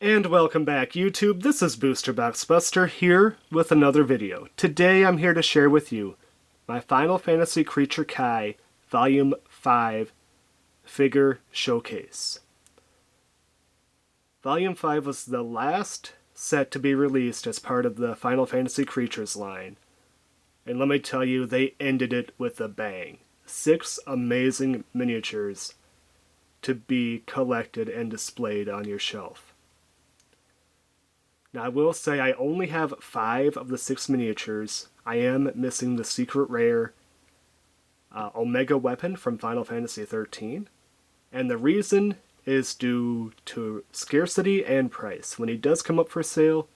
And welcome back, YouTube. This is Booster Box Buster here with another video. Today I'm here to share with you my Final Fantasy Creature Kai Volume 5 figure showcase. Volume 5 was the last set to be released as part of the Final Fantasy Creatures line. And let me tell you, they ended it with a bang. 6 amazing miniatures to be collected and displayed on your shelf. Now I will say I only have 5 of the 6 miniatures. I am missing the secret rare Omega weapon from Final Fantasy XIII. And the reason is due to scarcity and price. When he does come up for sale,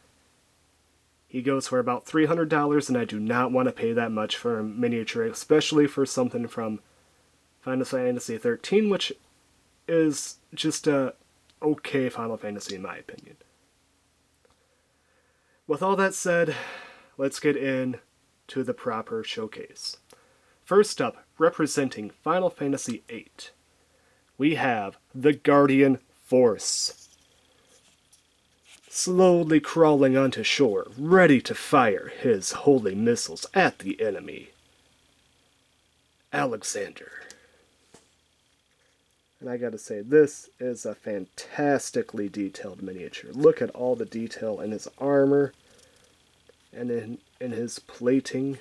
he goes for about $300, and I do not want to pay that much for a miniature, especially for something from Final Fantasy XIII, which is just a okay Final Fantasy in my opinion. With all that said, let's get into the proper showcase. First up, representing Final Fantasy VIII, we have the Guardian Force. Slowly crawling onto shore, ready to fire his holy missiles at the enemy. Alexander. And I gotta say, this is a fantastically detailed miniature. Look at all the detail in his armor and in his plating.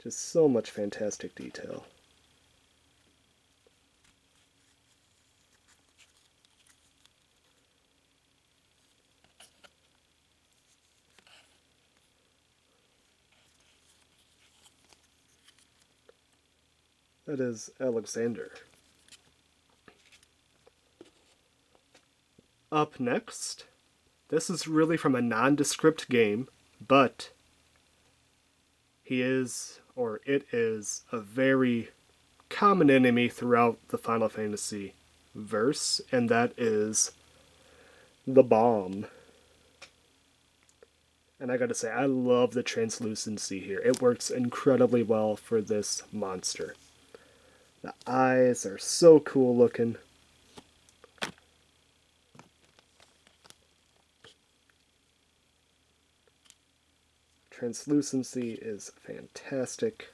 Just so much fantastic detail. That is Alexander. Up next, this is really from a nondescript game, but he is, or it is, a very common enemy throughout the Final Fantasy verse, and that is the bomb. And I gotta say, I love the translucency here. It works incredibly well for this monster. The eyes are so cool looking. Translucency is fantastic.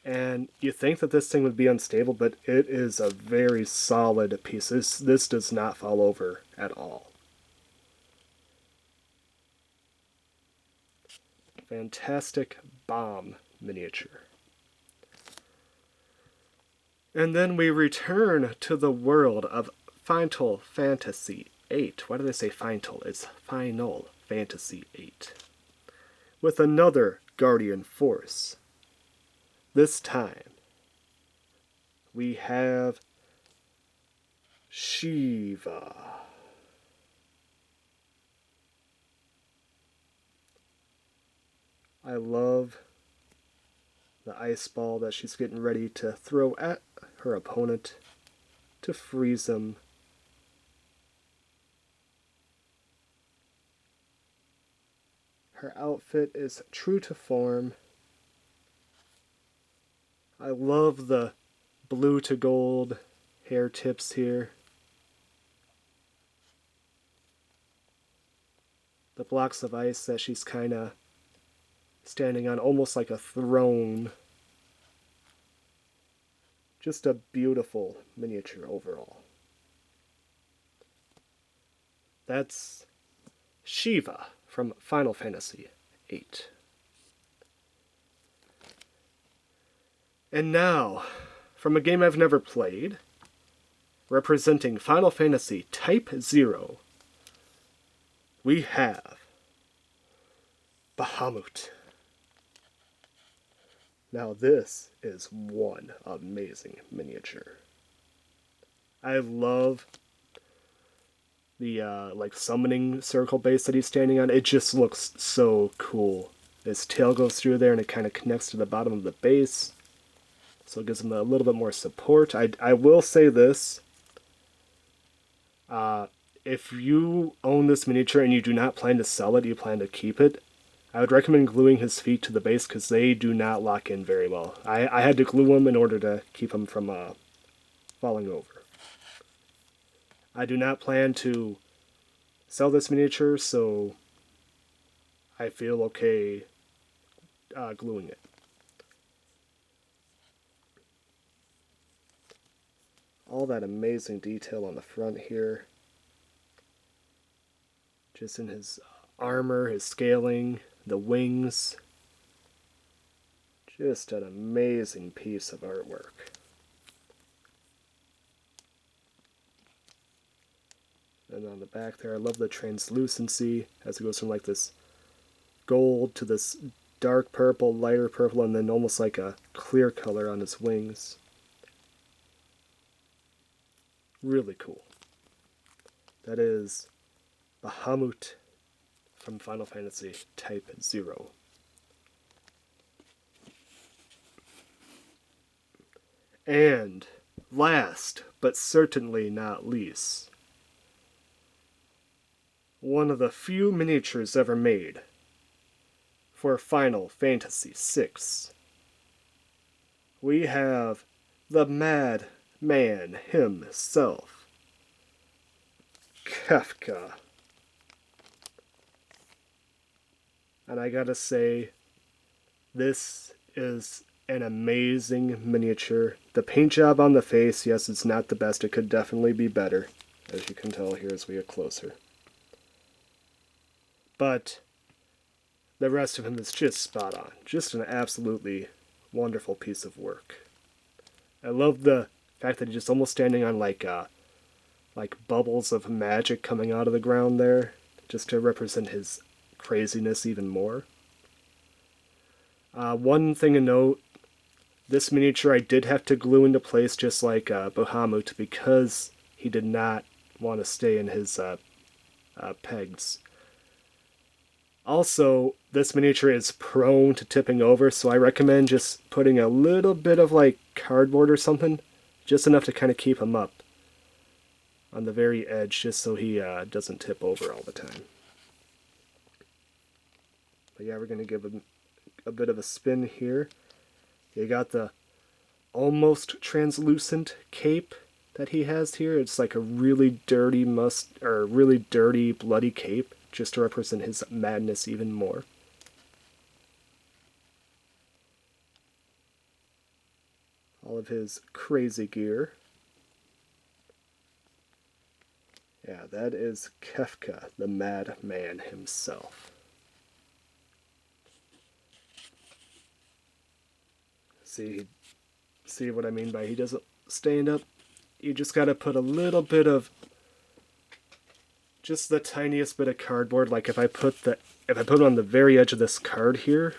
And you think that this thing would be unstable, but it is a very solid piece. This does not fall over at all. Fantastic bomb miniature. And then we return to the world of Final Fantasy VIII. Why did I say Final? It's Final Fantasy VIII. With another Guardian Force. This time, we have Shiva. I love the ice ball that she's getting ready to throw at her opponent to freeze him. Her outfit is true to form. I love the blue to gold hair tips here. The blocks of ice that she's kind of standing on, almost like a throne. Just a beautiful miniature overall. That's Shiva from Final Fantasy VIII. And now, from a game I've never played, representing Final Fantasy Type 0, we have Bahamut. Now this is one amazing miniature. I love the like summoning circle base that he's standing on. It just looks so cool. His tail goes through there and it kind of connects to the bottom of the base. So it gives him a little bit more support. I will say this. If you own this miniature and you do not plan to sell it, you plan to keep it, I would recommend gluing his feet to the base because they do not lock in very well. I had to glue them in order to keep them from falling over. I do not plan to sell this miniature, so I feel okay gluing it. All that amazing detail on the front here. Just in his armor, his scaling, the wings. Just an amazing piece of artwork. And on the back there, I love the translucency as it goes from like this gold to this dark purple, lighter purple, and then almost like a clear color on his wings. Really cool. That is Bahamut from Final Fantasy Type 0. And last, but certainly not least, one of the few miniatures ever made for Final Fantasy VI. We have the madman himself, Kefka. And I gotta say, this is an amazing miniature. The paint job on the face, yes, it's not the best. It could definitely be better, as you can tell here as we get closer. But the rest of him is just spot on. Just an absolutely wonderful piece of work. I love the fact that he's just almost standing on like bubbles of magic coming out of the ground there, just to represent his craziness even more. One thing to note, this miniature I did have to glue into place just like Bahamut because he did not want to stay in his pegs. Also, this miniature is prone to tipping over, so I recommend just putting a little bit of like cardboard or something, just enough to kind of keep him up on the very edge, just so he doesn't tip over all the time. But yeah, we're going to give him a bit of a spin here. You got the almost translucent cape that he has here. It's like a really dirty really dirty, bloody cape, just to represent his madness even more. All of his crazy gear. Yeah, that is Kefka, the madman himself. See what I mean by he doesn't stand up? You just gotta put a little bit of, just the tiniest bit of cardboard. Like if I put it on the very edge of this card here,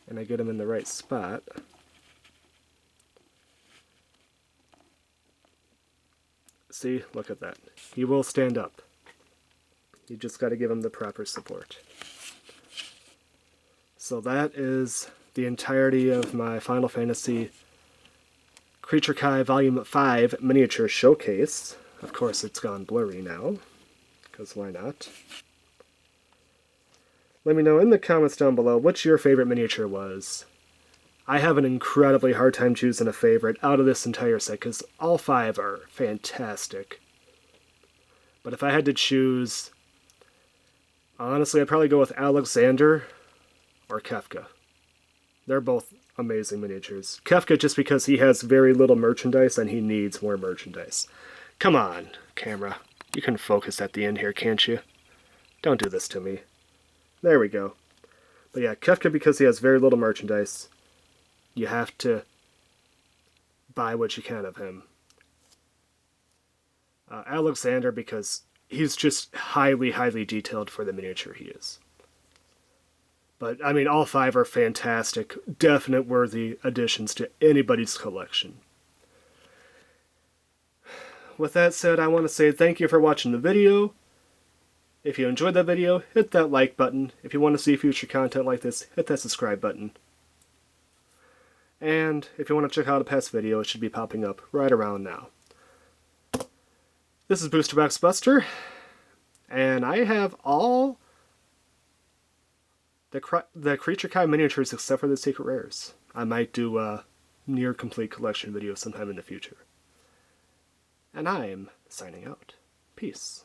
and I get him in the right spot, see, look at that. He will stand up. You just gotta give him the proper support. So that is the entirety of my Final Fantasy Creature Kai Volume 5 miniature showcase. Of course, it's gone blurry now, because why not? Let me know in the comments down below what your favorite miniature was. I have an incredibly hard time choosing a favorite out of this entire set, because all 5 are fantastic. But if I had to choose, honestly, I'd probably go with Alexander or Kefka. They're both amazing miniatures. Kefka just because he has very little merchandise and he needs more merchandise. Come on, camera. You can focus at the end here, can't you? Don't do this to me. There we go. But yeah, Kefka because he has very little merchandise. You have to buy what you can of him. Alexander because he's just highly, highly detailed for the miniature he is. But, I mean, all 5 are fantastic, definite worthy additions to anybody's collection. With that said, I want to say thank you for watching the video. If you enjoyed the video, hit that like button. If you want to see future content like this, hit that subscribe button. And if you want to check out a past video, it should be popping up right around now. This is Booster Box Buster, and I have all the Creature Kai miniatures except for the secret rares. I might do near complete collection video sometime in the future. And I'm signing out. Peace.